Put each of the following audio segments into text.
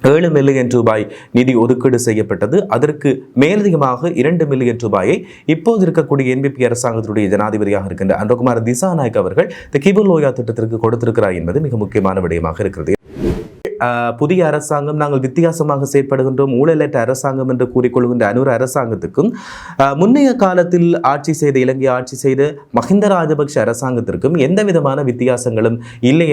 7 million ரூபாய் நிதி ஒதுக்கீடு செய்யப்பட்டது. அதற்கு மேலதிகமாக 2 மில்லியன் ரூபாயை இப்போது இருக்கக்கூடிய என்பிபி அரசாங்கத்தினுடைய ஜனாதிபதியாக இருக்கின்ற அனுரகுமார திசாநாயக் அவர்கள் இந்த கிபுல் ஓயா திட்டத்திற்கு கொடுத்திருக்கிறார் என்பது மிக முக்கியமான விடயமாக இருக்கிறது. புதிய அரசாங்கம் நாங்கள் வித்தியாசமாக செயற்படுகின்றோம், ஊழலற்ற அரசாங்கம் என்று கூறிக்கொள்கின்ற அனுர அரசாங்கத்துக்கும் முன்னைய காலத்தில் ஆட்சி செய்த இலங்கை ஆட்சி செய்த மஹிந்த ராஜபக்ஷ அரசாங்கத்திற்கும் எந்த விதமான வித்தியாசங்களும் இல்லை.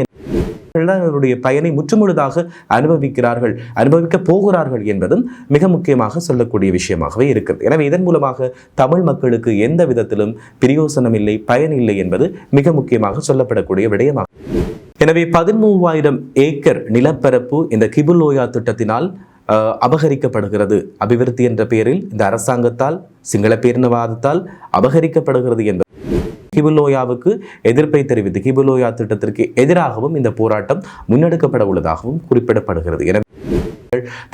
அவருடைய பயனை முற்றுமுழுதாக அனுபவிக்கப் போகிறார்கள் என்பதும் மிக முக்கியமாக சொல்லக்கூடிய விஷயமாகவே இருக்கிறது. எனவே இதன் மூலமாக தமிழ் மக்களுக்கு எந்த விதத்திலும் பிரயோசனம் இல்லை, பயன் இல்லை என்பது மிக முக்கியமாக சொல்லப்படக்கூடிய விடயமாகும். எனவே 13,000 ஏக்கர் நிலப்பரப்பு இந்த கிபுல் ஓயா திட்டத்தினால் அபகரிக்கப்படுகிறது. அபிவிருத்தி என்ற பெயரில் இந்த அரசாங்கத்தால் சிங்கள பேரினவாதத்தால் அபகரிக்கப்படுகிறது என்பது கிபுல் ஓயாவுக்கு எதிர்ப்பை தெரிவித்து கிபுல் ஓயா திட்டத்திற்கு எதிராகவும் இந்த போராட்டம் முன்னெடுக்கப்பட உள்ளதாகவும் குறிப்பிடப்படுகிறது. எனவே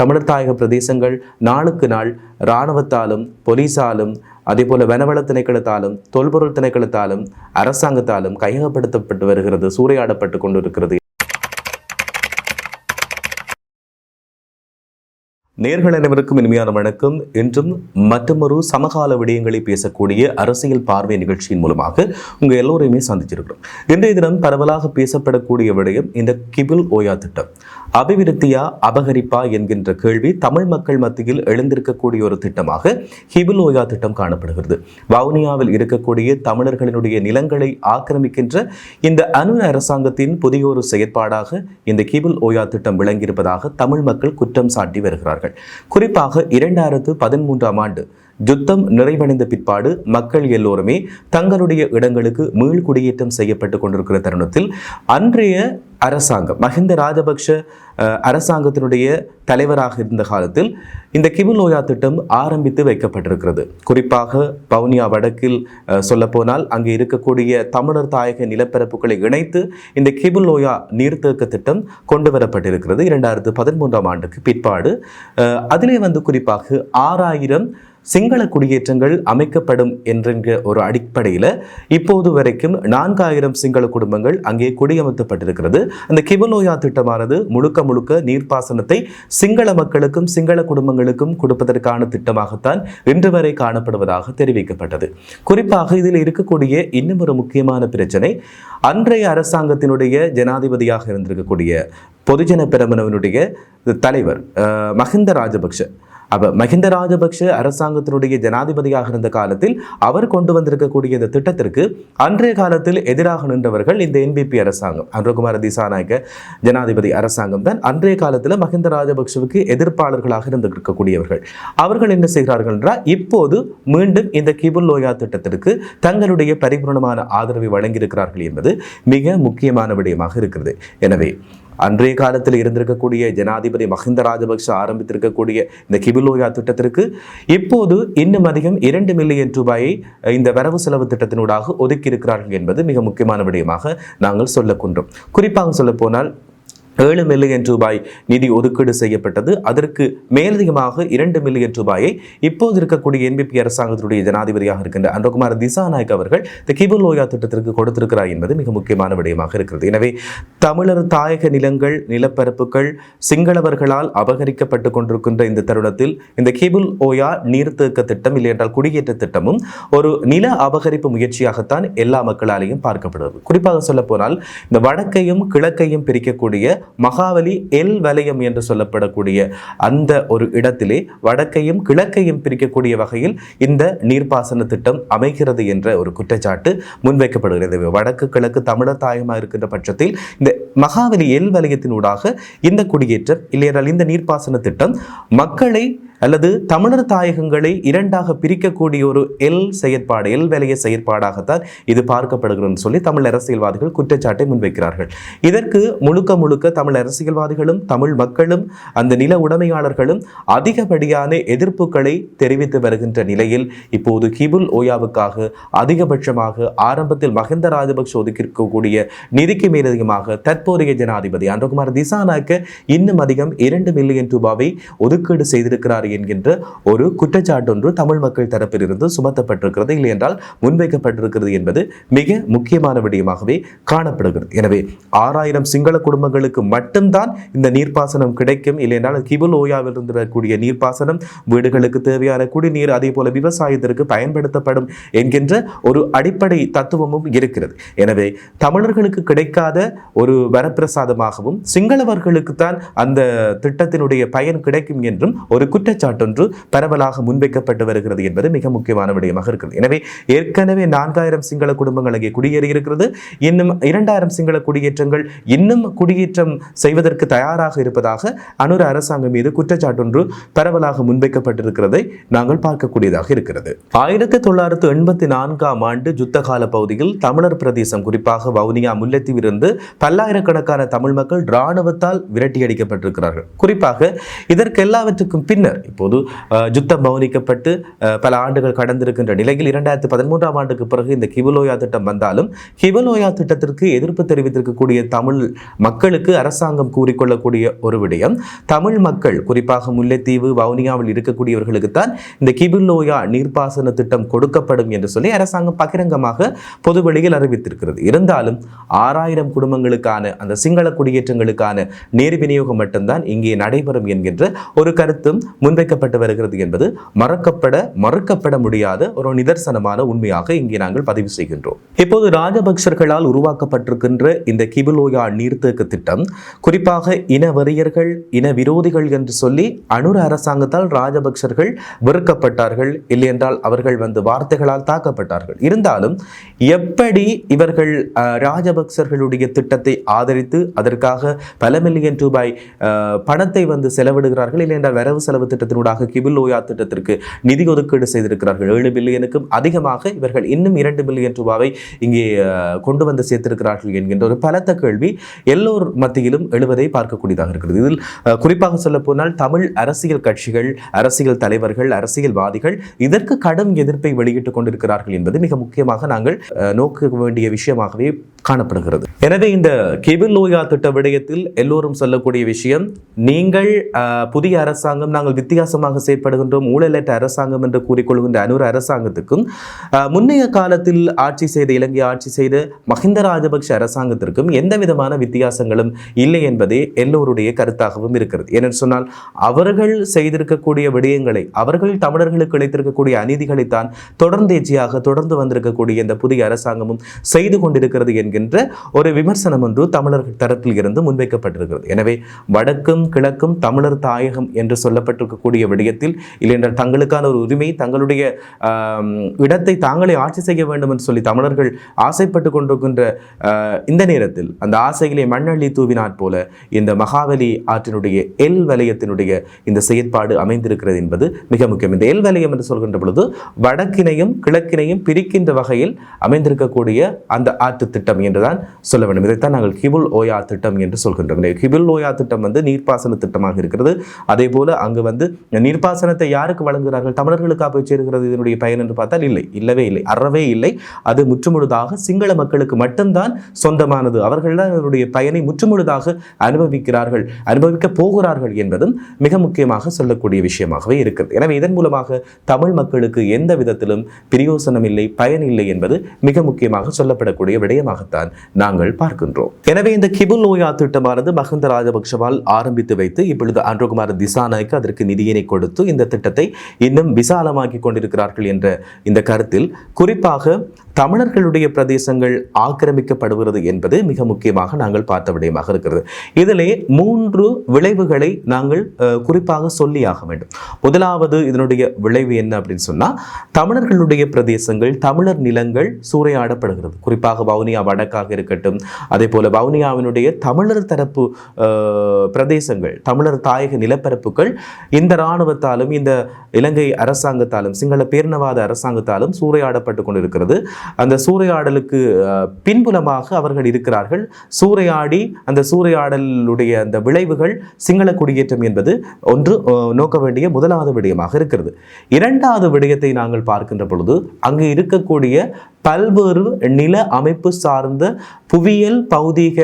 தமிழர் தாயக பிரதேசங்கள் நாளுக்கு நாள் இராணுவத்தாலும் போலீசாலும் அதேபோல வனவள திணைக்களத்தாலும் தொல்பொருள் திணைக்களத்தாலும் அரசாங்கத்தாலும் கையகப்படுத்தப்பட்டு வருகிறது, சூறையாடப்பட்டு கொண்டிருக்கிறது. நேர்கள் அனைவருக்கும் இனிமையான வணக்கம். இன்றும் மற்றொரு சமகால விடயங்களை பேசக்கூடிய அரசியல் பார்வை நிகழ்ச்சியின் மூலமாக உங்கள் எல்லோரையுமே சந்திச்சிருக்கிறோம். இன்றைய தினம் பரவலாக பேசப்படக்கூடிய விடயம் இந்த கிபுல் ஓயா திட்டம். அபிவிருத்தியா அபகரிப்பா என்கின்ற கேள்வி தமிழ் மக்கள் மத்தியில் எழுந்திருக்கக்கூடிய ஒரு திட்டமாக கிபுல் ஓயா திட்டம் காணப்படுகிறது. வவுனியாவில் இருக்கக்கூடிய தமிழர்களினுடைய நிலங்களை ஆக்கிரமிக்கின்ற இந்த அனுர அரசாங்கத்தின் புதிய ஒரு செயற்பாடாக இந்த கிபுல் ஓயா திட்டம் விளங்கியிருப்பதாக தமிழ் மக்கள் குற்றம் சாட்டி வருகிறார்கள். குறிப்பாக 2013ஆம் ஆண்டு யுத்தம் நிறைவடைந்த பிற்பாடு மக்கள் எல்லோருமே தங்களுடைய இடங்களுக்கு மீள் குடியேற்றம் செய்யப்பட்டு கொண்டிருக்கிற தருணத்தில் அன்றைய அரசாங்கம் மஹிந்த ராஜபக்ஷ அரசாங்கத்தினுடைய தலைவராக இருந்த காலத்தில் இந்த கிபுல் ஓயா திட்டம் ஆரம்பித்து வைக்கப்பட்டிருக்கிறது. குறிப்பாக வவுனியா வடக்கில் சொல்லப்போனால் அங்கே இருக்கக்கூடிய தமிழர் தாயக நிலப்பரப்புகளை இணைத்து இந்த கிபுல் ஓயா நீர்த்தேக்க திட்டம் கொண்டு வரப்பட்டிருக்கிறது 2013ஆம் ஆண்டுக்கு பிற்பாடு. அதிலே குறிப்பாக 6,000 சிங்கள குடியேற்றங்கள் அமைக்கப்படும் என்கிற ஒரு அடிப்படையில் இப்போது வரைக்கும் 4,000 சிங்கள குடும்பங்கள் அங்கே குடியமர்த்தப்பட்டிருக்கிறது. அந்த கிபுல் ஓயா திட்டமானது முழுக்க நீர்ப்பாசனத்தை சிங்கள மக்களுக்கும் சிங்கள குடும்பங்களுக்கும் கொடுப்பதற்கான திட்டமாகத்தான் இன்று வரை காணப்படுவதாக தெரிவிக்கப்பட்டது. குறிப்பாக இதில் இருக்கக்கூடிய இன்னும் ஒரு முக்கியமான பிரச்சனை, அன்றைய அரசாங்கத்தினுடைய ஜனாதிபதியாக இருந்திருக்கக்கூடிய பொதுஜன பெரமுனவினுடைய தலைவர் மஹிந்த ராஜபக்ஷ. மஹிந்த ராஜபக்ஷ அரசாங்கத்தினுடைய ஜனாதிபதியாக இருந்த காலத்தில் அவர் கொண்டு வந்திருக்கக்கூடிய இந்த திட்டத்திற்கு அன்றைய காலத்தில் எதிராக நின்றவர்கள் இந்த என்பிபி அரசாங்கம், அனுரகுமார திசாநாயக்க ஜனாதிபதி அரசாங்கம் தான் அன்றைய காலத்தில் மஹிந்த ராஜபக்ஷவுக்கு எதிர்ப்பாளர்களாக இருந்திருக்கக்கூடியவர்கள். அவர்கள் என்ன செய்கிறார்கள் என்றால் இப்போது மீண்டும் இந்த கிபுல் ஓயா திட்டத்திற்கு தங்களுடைய பரிபூர்ணமான ஆதரவை வழங்கியிருக்கிறார்கள் என்பது மிக முக்கியமான விடயமாக இருக்கிறது. எனவே அன்றைய காலத்தில் இருந்திருக்கக்கூடிய ஜனாதிபதி மஹிந்த ராஜபக்ஷ ஆரம்பித்திருக்கக்கூடிய இந்த கிபுல் ஓயா திட்டத்திற்கு இப்போது இன்னும் அதிகம் 2 மில்லியன் ரூபாயை இந்த வரவு செலவு திட்டத்தினூடாக ஒதுக்கி இருக்கிறார்கள் என்பது மிக முக்கியமான விடயமாக நாங்கள் சொல்லக்கொண்டோம். குறிப்பாக சொல்ல போனால் 7 மில்லியன் ரூபாய் நிதி ஒதுக்கீடு செய்யப்பட்டது. அதற்கு மேலதிகமாக 2 மில்லியன் ரூபாயை இப்போது இருக்கக்கூடிய என்பிபி அரசாங்கத்தினுடைய ஜனாதிபதியாக இருக்கின்ற அனுரகுமார திசாநாயக் அவர்கள் இந்த கிபுல் ஓயா திட்டத்திற்கு கொடுத்திருக்கிறார் என்பது மிக முக்கியமான விடயமாக இருக்கிறது. எனவே தமிழர் தாயக நிலங்கள் நிலப்பரப்புகள் சிங்களவர்களால் அபகரிக்கப்பட்டு கொண்டிருக்கின்ற இந்த தருணத்தில் இந்த கிபுல் ஓயா நீர்த்தேக்க திட்டம் இல்லை என்றால் குடியேற்ற திட்டமும் ஒரு நில அபகரிப்பு முயற்சியாகத்தான் எல்லா மக்களாலேயும் பார்க்கப்படுகிறது. குறிப்பாக சொல்ல போனால் இந்த வடக்கையும் கிழக்கையும் பிரிக்கக்கூடிய மகாவலி எல் வலயம் என்று சொல்லப்படக்கூடிய அந்த ஒரு இடத்திலே வடக்கையும் கிழக்கையும் பிரிக்கக்கூடிய வகையில் இந்த நீர்ப்பாசன திட்டம் அமைகிறது என்ற ஒரு குற்றச்சாட்டு முன்வைக்கப்படுகிறது. வடக்கு கிழக்கு தமிழர் தாயகமாக இருக்கின்ற பட்சத்தில் இந்த மகாவலி எல் வலயத்தினூடாக இந்த குடியேற்றம் இல்லையென்றால் இந்த நீர்ப்பாசன திட்டம் மக்களை அல்லது தமிழர் தாயகங்களை இரண்டாக பிரிக்கக்கூடிய ஒரு எல் வேலைய செயற்பாடாகத்தான் இது பார்க்கப்படுகிறது சொல்லி தமிழ் அரசியல்வாதிகள் குற்றச்சாட்டை முன்வைக்கிறார்கள். இதற்கு முழுக்க தமிழ் அரசியல்வாதிகளும் தமிழ் மக்களும் அந்த நில உடைமையாளர்களும் அதிகப்படியான எதிர்ப்புகளை தெரிவித்து வருகின்ற நிலையில் இப்போது கிபுல் ஓயாவுக்காக அதிகபட்சமாக ஆரம்பத்தில் மஹிந்த ராஜபக்ஷ ஒதுக்கியிருக்கக்கூடிய நிதிக்கு மேலதிகமாக தற்போதைய ஜனாதிபதி அனுரகுமார திசாநாயக்க இன்னும் அதிகம் 2 மில்லியன் ரூபாவை ஒதுக்கீடு செய்திருக்கிறார் என்கின்ற ஒரு குற்றச்சாட்டு ஒன்று தமிழ் மக்கள் தரப்பில் இருந்து சுமத்தப்பட்டிருக்கிறது, இல்லை என்றால் முன்வைக்கப்பட்டிருக்கிறது என்பது மிக முக்கியமான விடயமாகவே காணப்படுகிறது. எனவே 6000 சிங்கள குடும்பங்களுக்கு மட்டும்தான் இந்த நீர்ப்பாசனம் கிடைக்கும், இல்லை என்றால் கிபுல் ஓயாவில் இருந்து வரக்கூடிய நீர்ப்பாசனம் வீடுகளுக்கு தேவையான குடிநீர் அதே போல விவசாயத்திற்கு பயன்படுத்தப்படும் என்கின்ற ஒரு அடிப்படை தத்துவமும் இருக்கிறது. எனவே தமிழர்களுக்கு கிடைக்காத ஒரு வரப்பிரசாதமாகவும் சிங்களவர்களுக்கு தான் அந்த திட்டத்தினுடைய பயன் கிடைக்கும் என்றும் ஒரு குற்றச்சாட்டொன்று பரவலாக முன்வைக்கப்பட்டு வருகிறது என்பது மிக முக்கியமான விடயமாக இருக்கிறது. எனவே ஏற்கனவே 4000 சிங்கள குடும்பங்கள் அங்கே குடியேறி இருக்கிறது. இன்னும் 2000 சிங்கள குடியேற்றங்கள் இன்னும் குடியேற்றம் செய்வதற்கு தயாராக இருப்பதாக அனுர அரசாங்கம் மீது குற்றச்சாட்டொன்று பரவலாக முன்வைக்கப்பட்டிருக்கிறதை நாங்கள் பார்க்கக்கூடியதாக இருக்கிறது. 1984ஆம் ஆண்டு யுத்த கால பகுதியில் தமிழர் பிரதேசம் குறிப்பாக வவுனியா முல்லைத்தீவிலிருந்து பல்லாயிரக்கணக்கான தமிழ் மக்கள் இராணுவத்தால் விரட்டியடிக்கப்பட்டிருக்கிறார்கள். குறிப்பாக இதற்கு எல்லாவற்றுக்கும் பின்னர் இப்போது யுத்தம் மௌனிக்கப்பட்டு பல ஆண்டுகள் கடந்திருக்கின்ற நிலையில் 2013ஆம் ஆண்டுக்கு பிறகு இந்த கிபுலோயா திட்டம் வந்தாலும் கிபுலோயா திட்டத்திற்கு எதிர்ப்பு தெரிவித்திருக்கக்கூடிய தமிழ் மக்களுக்கு அரசாங்கம் கூறிக்கொள்ளக்கூடிய ஒரு விடயம், தமிழ் மக்கள் குறிப்பாக முல்லைத்தீவு வவுனியாவில் இருக்கக்கூடியவர்களுக்கு தான் இந்த கிபுலோயா நீர்ப்பாசன திட்டம் கொடுக்கப்படும் என்று சொல்லி அரசாங்கம் பகிரங்கமாக பொதுவெளியில் அறிவித்திருக்கிறது. இருந்தாலும் 6000 குடும்பங்களுக்கான அந்த சிங்கள குடியேற்றங்களுக்கான நீர் விநியோகம் மட்டும்தான் இங்கே நடைபெறும் என்கின்ற ஒரு கருத்தும் முன்வைக்கப்பட்டு வருகிறது என்பது மறுக்கப்பட முடியாத ஒரு நிதர்சனமான உண்மையாக இங்கே நாங்கள் பதிவு செய்கின்றோம். இப்போது ராஜபக்சர்களால் உருவாக்கப்பட்டிருக்கின்ற இந்த கிபுலோயா நீர்த்தேக்க திட்டம் குறிப்பாக இன வெறியர்கள் இன விரோதிகள் என்று சொல்லி அனுர அரசாங்கத்தால் ராஜபக்சர்கள் வெறுக்கப்பட்டார்கள், இல்லை என்றால் அவர்கள் வார்த்தைகளால் தாக்கப்பட்டார்கள். இருந்தாலும் எப்படி இவர்கள் ராஜபக்சர்களுடைய திட்டத்தை ஆதரித்து அதற்காக பல மில்லியன் ரூபாய் பணத்தை செலவிடுகிறார்கள், இல்லை என்றால் வரவு செலவு திட்டத்தினூடாக கிபுலோயா திட்டத்திற்கு நிதி ஒதுக்கீடு செய்திருக்கிறார்கள். 7 பில்லியனுக்கும் அதிகமாக இவர்கள் இன்னும் 2 பில்லியன் ரூபாவை இங்கே கொண்டு சேர்த்திருக்கிறார்கள் என்கின்ற ஒரு பலத்த கேள்வி எல்லோர் மத்தியிலும் எழுவதை பார்க்கக்கூடியதாக இருக்கிறது. இதில் குறிப்பாக சொல்ல போனால் தமிழ் அரசியல் கட்சிகள், அரசியல் தலைவர்கள், அரசியல்வாதிகள் இதற்கு கடும் எதிர்ப்பை வெளியிட்டுக் கொண்டிருக்கிறார்கள் என்பது மிக முக்கியமாக நாங்கள் நோக்க வேண்டிய விஷயமாகவே காணப்படுகிறது. எனவே இந்த கிபுலோயா திட்ட விடயத்தில் எல்லோரும் சொல்லக்கூடிய விஷயம், நீங்கள் புதிய அரசாங்கம், நாங்கள் வித்தியாசமாக செயற்படுகின்றோம், ஊழலற்ற அரசாங்கம் என்று கூறிக்கொள்கின்ற அனுர அரசாங்கத்துக்கும் முன்னைய காலத்தில் ஆட்சி செய்த இலங்கை ஆட்சி செய்த மஹிந்த ராஜபக்ஷ அரசாங்கத்திற்கும் எந்த விதமான வித்தியாசங்களும் இல்லை என்பதே எல்லோருடைய கருத்தாகவும் இருக்கிறது. ஏனென்று சொன்னால் அவர்கள் செய்திருக்கக்கூடிய விடயங்களை, அவர்கள் தமிழர்களுக்கு இழைத்திருக்கக்கூடிய அநீதிகளைத்தான் தொடர்ந்து வந்திருக்கக்கூடிய இந்த புதிய அரசாங்கமும் செய்து கொண்டிருக்கிறது என்கின்ற ஒரு விமர்சனம் ஒன்று தமிழர்கள் தரப்பில் இருந்து முன்வைக்கப்பட்டிருக்கிறது. எனவே வடக்கும் கிழக்கும் தமிழர் தாயகம் என்று சொல்லப்பட்டிருக்கக்கூடிய விடயத்தில் இல்லையென்றால் தங்களுக்கான ஒரு உரிமை, தங்களுடைய இடத்தை தாங்களே ஆட்சி செய்ய வேண்டும் என்று சொல்லி தமிழர்கள் ஆசைப்பட்டு கொண்டிருக்கின்ற இந்த நேரத்தில் அந்த ஆசைகளை மண்ணள்ளி தூவினாற் போல இந்த மகாவலி ஆற்றினுடைய எல் வலயத்தினுடைய இந்த செயற்பாடு அமைந்திருக்கிறது என்பது மிக முக்கியம். இந்த எல் வலயம் என்று சொல்கின்ற பொழுது வடக்கினையும் கிழக்கினையும் பிரிக்கின்ற வகையில் அமைந்திருக்கக்கூடிய அந்த ஆற்று திட்டம் என்றுதான் சொல்ல வேண்டும். இதைத்தான் நாங்கள் கிபுல் ஓயா திட்டம் என்று சொல்கின்றோம். கிபுல் ஓயா திட்டம் நீர்ப்பாசன திட்டமாக இருக்கிறது. அதே போல அங்கு நீர்ப்பாசனத்தை யாருக்கு வழங்குகிறார்கள்? தமிழர்களுக்காக போய் சேருகிறது இதனுடைய பயன் என்று பார்த்தால் இல்லவே இல்லை, அறவே இல்லை. அது முற்றுமுழுதாக சிங்கள மக்களுக்கு மட்டும்தான் சொந்தமானது. அவர்கள் தான் இதனுடைய பயனை முற்றுமுழுதாக அனுபவிக்க போகிறார்கள் என்பதும் மிக முக்கியமாக சொல்லக்கூடிய விஷயமாகவே இருக்கிறது. எனவே இதன் மூலமாக தமிழ் மக்களுக்கு எந்த விதத்திலும் பிரயோசனம் இல்லை, பயன் இல்லை என்பது மிக முக்கியமாக சொல்லப்படக்கூடிய விடயமாகத்தான் நாங்கள் பார்க்கின்றோம். எனவே இந்த கிபுலோயா திட்டமானது மஹிந்த ராஜபக்ஷவால் ஆரம்பித்து வைத்து இப்பொழுது அன்றுகுமார் திசாநாயக்க அதற்கு நிதியினை கொடுத்து இந்த திட்டத்தை இன்னும் விசாலமாக்கி கொண்டிருக்கிறார்கள் என்ற இந்த கருத்தில் குறிப்பாக தமிழர்களுடைய பிரதேசங்கள் ஆக்கிரமிக்கப்படுகிறது என்பது மிக முக்கியமாக நாங்கள் பார்த்த விடயமாக இருக்கிறது. இதிலே 3 விளைவுகளை நாங்கள் குறிப்பாக சொல்லியாக வேண்டும். முதலாவது இதனுடைய விளைவு என்ன அப்படின்னு சொன்னா, தமிழர்களுடைய பிரதேசங்கள், தமிழர் நிலங்கள் சூறையாடப்படுகிறது. குறிப்பாக வவுனியா வடக்காக இருக்கட்டும், அதே போல வவுனியாவினுடைய தமிழர் தரப்பு பிரதேசங்கள், தமிழர் தாயக நிலப்பரப்புகள் இந்த இராணுவத்தாலும் இந்த இலங்கை அரசாங்கத்தாலும் சிங்கள பேரினவாத அரசாங்கத்தாலும் சூறையாடப்பட்டு கொண்டிருக்கிறது. அந்த சூறையாடலுக்கு பின்புலமாக அவர்கள் இருக்கிறார்கள். சூறையாடி அந்த சூறையாடலுடைய அந்த விளைவுகள் சிங்கள குடியேற்றம் என்பது ஒன்று நோக்க வேண்டிய முதலாவது விடயமாக இருக்கிறது. இரண்டாவது விடயத்தை நாங்கள் பார்க்கின்ற பொழுது அங்கு இருக்கக்கூடிய பல்வேறு நில அமைப்பு சார்ந்த புவியியல் பௌதீக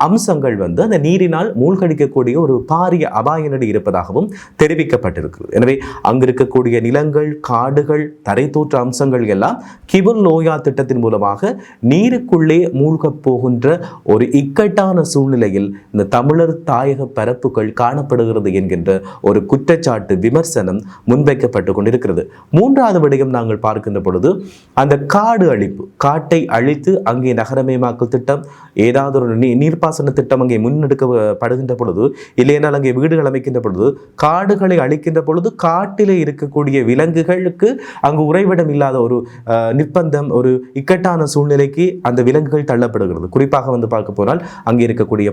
அம்சங்கள் வந்து அந்த நீரினால் மூழ்கடிக்கக்கூடிய ஒரு பாரிய அபாய நிலை இருப்பதாகவும் தெரிவிக்கப்பட்டிருக்கிறது. எனவே அங்கு இருக்கக்கூடிய நிலங்கள், காடுகள், தரைத்தோற்ற அம்சங்கள் எல்லாம் கிபுல் லோயா திட்டத்தின் மூலமாக நீருக்குள்ளே மூழ்கப் போகின்ற ஒரு இக்கட்டான சூழ்நிலையில் இந்த தமிழர் தாயக பரப்புகள் காணப்படுகிறது என்கின்ற ஒரு குற்றச்சாட்டு, விமர்சனம் முன்வைக்கப்பட்டு கொண்டிருக்கிறது. மூன்றாவது விடயம் நாங்கள் பார்க்கின்ற பொழுது அந்த காடு அழிப்பு, காட்டை அழித்து அங்கே நகரமயமாக்கல் திட்டம், ஏதாவது ஒரு நீர்ப்பாசன திட்டம் அங்கே முன்னெடுக்கப்படுகின்ற பொழுது, இல்லையென்றால் அங்கே வீடுகள் அமைக்கின்ற பொழுது, காடுகளை அழிக்கின்ற பொழுது காட்டிலே இருக்கக்கூடிய விலங்குகளுக்கு அங்கு உறைவிடம் இல்லாத ஒரு நிர்பந்தம், ஒரு இக்கட்டான சூழ்நிலைக்கு அந்த விலங்குகள் தள்ளப்படுகிறது. குறிப்பாக வந்து பார்க்க போனால் அங்கே இருக்கக்கூடிய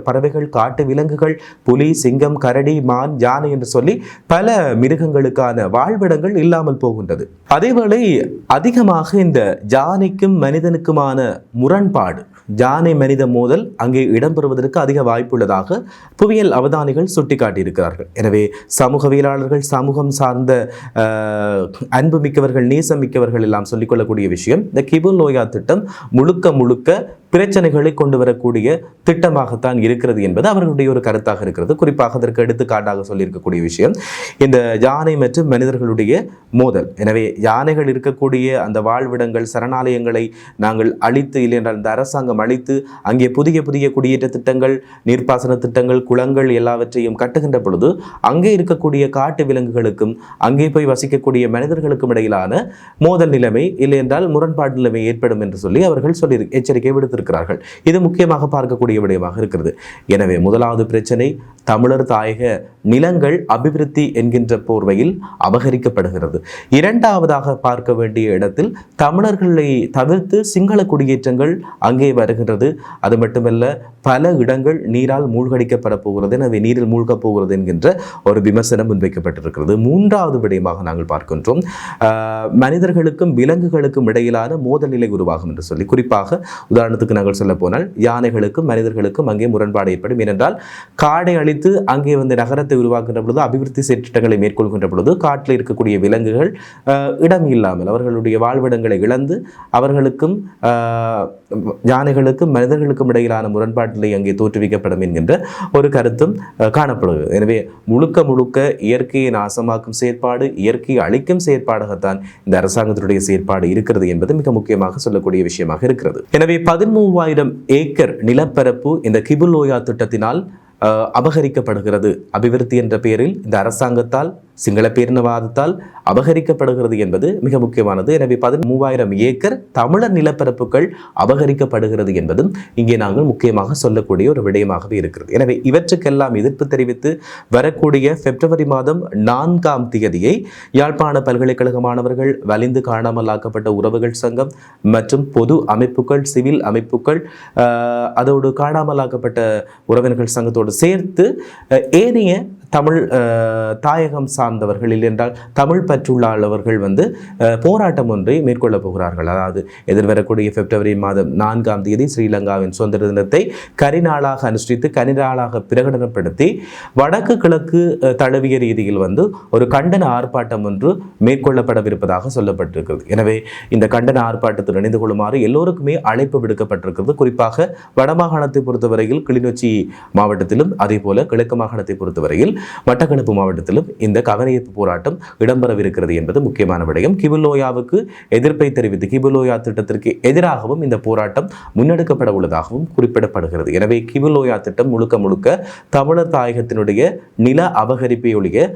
பறவைகள், காட்டு விலங்குகள், புலி, சிங்கம், கரடி, மான், யானை என்று சொல்லி பல மிருகங்களுக்கான வாழ்விடங்கள் இல்லாமல் போகின்றது. அதேவேளை அதிகமாக இந்த யானைக்கும் மனிதனுக்குமான முரண்பாடு, யானை மனித மோதல் அங்கே இடம்பெறுவதற்கு அதிக வாய்ப்புள்ளதாக புவியியல் அவதானிகள் சுட்டிக்காட்டியிருக்கிறார்கள். எனவே சமூகவியலாளர்கள், சமூகம் சார்ந்த அன்பு மிக்கவர்கள், நேசம் மிக்கவர்கள் எல்லாம் சொல்லிக்கொள்ளக்கூடிய விஷயம், இந்த கிபுல் லோயா திட்டம் முழுக்க பிரச்சனைகளை கொண்டு வரக்கூடிய திட்டமாகத்தான் இருக்கிறது என்பது அவர்களுடைய ஒரு கருத்தாக இருக்கிறது. குறிப்பாக அதற்கு எடுத்துக்காட்டாக சொல்லியிருக்கக்கூடிய விஷயம் இந்த யானை மற்றும் மனிதர்களுடைய மோதல். எனவே யானைகள் இருக்கக்கூடிய அந்த வாழ்விடங்கள், சரணாலயங்களை நாங்கள் அழித்து, இல்லை என்றால் இந்த அரசாங்கம் அழித்து அங்கே புதிய குடியேற்ற திட்டங்கள், நீர்ப்பாசன திட்டங்கள், குளங்கள் எல்லாவற்றையும் கட்டுகின்ற பொழுது அங்கே இருக்கக்கூடிய காட்டு விலங்குகளுக்கும் அங்கே போய் வசிக்கக்கூடிய மனிதர்களுக்கும் இடையிலான மோதல் நிலைமை, இல்லை என்றால் முரண்பாடு நிலைமை ஏற்படும் என்று சொல்லி அவர்கள் எச்சரிக்கை விடுத்திருக்கிறார்கள். இது முக்கியமாக பார்க்கக்கூடிய விடயமாக இருக்கிறது. எனவே முதலாவது பிரச்சனை, தமிழர் தாயக நிலங்கள் அபிவிருத்தி என்கின்ற போர்வையில் அபகரிக்கப்படுகிறது. இரண்டாவதாக பார்க்க வேண்டிய இடத்தில் தமிழர்களை தவிர்த்து சிங்கள குடியேற்றங்கள் அங்கே வருகின்றது. அது மட்டுமல்ல, பல இடங்கள் நீரால் மூழ்கடிக்கப்பட போகிறது, எனவே நீரில் மூழ்கப் போகிறது என்கின்ற ஒரு விமர்சனம் முன்வைக்கப்பட்டிருக்கிறது. மூன்றாவது விடயமாக நாங்கள் பார்க்கின்றோம், மனிதர்களுக்கும் விலங்குகளுக்கும் இடையிலான மோதல் நிலை உருவாகும் என்று சொல்லி. குறிப்பாக உதாரணத்துக்கு நாங்கள் சொல்ல போனால் யானைகளுக்கும் மனிதர்களுக்கும் அங்கே முரண்பாடு ஏற்படும். ஏனென்றால் காடை அழித்து அங்கே வந்து நகரத்தை உருவாக்குகின்ற பொழுது, அபிவிருத்தி திட்டங்களை மேற்கொள்கின்ற பொழுது காட்டில் இருக்கக்கூடிய விலங்குகள் இடம் இல்லாமல் அவர்களுடைய வாழ்விடங்களை இழந்து அவர்களுக்கும் யானைகளுக்கும் மனிதர்களுக்கும் இடையிலான முரண்பாட்டிலே அங்கே தோற்றுவிக்கப்படும் என்கின்ற ஒரு கருத்தும் காணப்படுகிறது. எனவே முழுக்க இயற்கையை நாசமாக்கும் செயற்பாடு, இயற்கையை அழிக்கும் செயற்பாடாகத்தான் இந்த அரசாங்கத்தினுடைய செயற்பாடு இருக்கிறது என்பது மிக முக்கியமாக சொல்லக்கூடிய விஷயமாக இருக்கிறது. எனவே 13,000 ஏக்கர் நிலப்பரப்பு இந்த கிபுல் லோயா திட்டத்தினால் அபகரிக்கப்படுகிறது. அபிவிருத்தி என்ற பெயரில் இந்த அரசாங்கத்தால், சிங்கள பேரினவாதத்தால் அபகரிக்கப்படுகிறது என்பது மிக முக்கியமானது. எனவே 13,000 ஏக்கர் தமிழர் நிலப்பரப்புகள் அபகரிக்கப்படுகிறது என்பதும் இங்கே நாங்கள் முக்கியமாக சொல்லக்கூடிய ஒரு விடயமாகவே இருக்கிறது. எனவே இவற்றுக்கெல்லாம் எதிர்ப்பு தெரிவித்து வரக்கூடிய பிப்ரவரி மாதம் 4ஆம் தேதியை யாழ்ப்பாண பல்கலைக்கழக மாணவர்கள், வலிந்து காணாமல் ஆக்கப்பட்ட உறவுகள் சங்கம் மற்றும் பொது அமைப்புகள், சிவில் அமைப்புகள், அதோடு காணாமல் ஆக்கப்பட்ட உறவினர்கள் சங்கத்தோடு சேர்த்து ஏனைய தமிழ் தாயகம் சார்ந்தவர்கள், இல்லை என்றால் தமிழ் பற்றுள்ளவர்கள் வந்து போராட்டம் ஒன்றை மேற்கொள்ளப் போகிறார்கள். அதாவது எதிர்வரக்கூடிய பிப்ரவரி மாதம் 4ஆம் தேதி ஸ்ரீலங்காவின் சுதந்திர தினத்தை கரிநாளாக அனுஷ்டித்து, கரிநாளாக பிரகடனப்படுத்தி வடக்கு கிழக்கு தழுவிய ரீதியில் வந்து ஒரு கண்டன ஆர்ப்பாட்டம் ஒன்று மேற்கொள்ளப்படவிருப்பதாக சொல்லப்பட்டிருக்கிறது. எனவே இந்த கண்டன ஆர்ப்பாட்டத்தில் இணைந்து கொள்ளுமாறு எல்லோருக்குமே அழைப்பு விடுக்கப்பட்டிருக்கிறது. குறிப்பாக வடமாகாணத்தை பொறுத்தவரையில் கிளிநொச்சி மாவட்டத்திலும், அதே போல கிழக்கு மாகாணத்தை பொறுத்தவரையில் மட்டக்களப்பு மாவட்டத்திலும் இந்த கவனஈர்ப்பு போராட்டம் இடம்பெறவிருக்கிறது என்பது முக்கியமான விடயம். கிபுல் லோயாவுக்கு எதிர்ப்பை தெரிவித்து கிபுல் லோயா திட்டத்திற்கு எதிராகவும் இந்த போராட்டம் முன்னெடுக்கப்பட உள்ளதாகவும் குறிப்பிடப்படுகிறது. எனவே கிபுல் லோயா திட்டம் முழுக்க தமிழர் தாயகத்தினுடைய நில அபகரிப்பை ஒழிய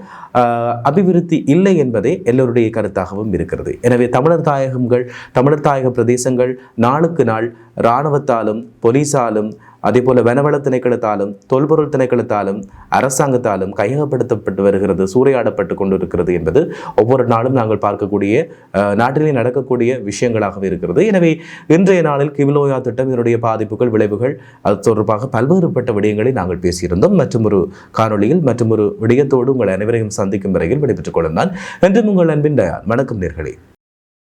அபிவிருத்தி இல்லை என்பதே எல்லோருடைய கருத்தாகவும் இருக்கிறது. எனவே தமிழர் தாயக பிரதேசங்கள் நாளுக்கு நாள் இராணுவத்தாலும், போலீசாலும், அதேபோல வனவள திணைக்களத்தாலும், தொல்பொருள் திணைக்களத்தாலும், அரசாங்கத்தாலும் கையகப்படுத்தப்பட்டு வருகிறது, சூறையாடப்பட்டு கொண்டிருக்கிறது என்பது ஒவ்வொரு நாளும் நாங்கள் பார்க்கக்கூடிய, நாட்டிலே நடக்கக்கூடிய விஷயங்களாகவே இருக்கிறது. எனவே இன்றைய நாளில் கிபுல் லோயா திட்டம், இதனுடைய பாதிப்புகள், விளைவுகள், அது தொடர்பாக பல்வேறுபட்ட விடயங்களை நாங்கள் பேசியிருந்தோம். மற்றும் ஒரு காணொலியில் மற்றும் ஒரு விடயத்தோடு உங்கள் அனைவரையும் சந்திக்கும் வரையில் விடைபெற்றுக் கொள்ளும் நான் என்றும் உங்கள் அன்பின் தயார். வணக்கம் நேர்களே.